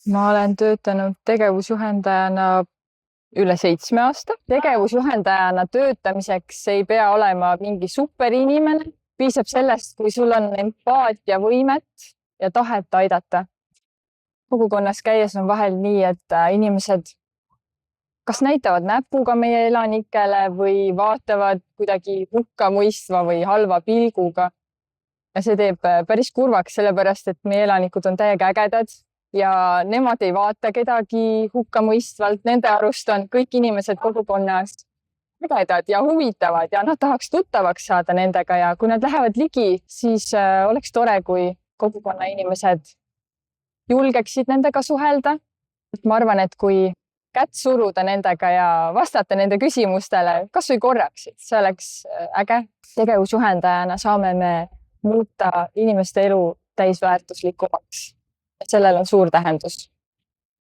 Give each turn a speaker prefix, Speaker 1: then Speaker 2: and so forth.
Speaker 1: Ma olen töötanud tegevusjuhendajana üle 7 aasta. Tegevusjuhendajana töötamiseks ei pea olema mingi superinimene. Piisab sellest, kui sul on empaatia võimet ja tahet aidata. Kogukonnas käies on vahel nii, et inimesed kas näitavad näpuga meie elanikele või vaatavad kuidagi hukkamõistva või halva pilguga. Ja see teeb päris kurvaks, sellepärast, et meie elanikud on täiega ägedad ja nemad ei vaata kedagi hukkamõistvalt. Nende arust on kõik inimesed kogukonnas ägedad ja huvitavad ja nad tahaks tuttavaks saada nendega ja kui nad lähevad ligi, siis oleks tore, kui kogukonna inimesed julgeksid nendega suhelda. Ma arvan, et kui kätt suruda nendega ja vastata nende küsimustele kas või korraks, et see oleks äge. Tegevusjuhendajana saame me muuta inimeste elu täisväärtuslikumaks. Sellel on suur tähendus.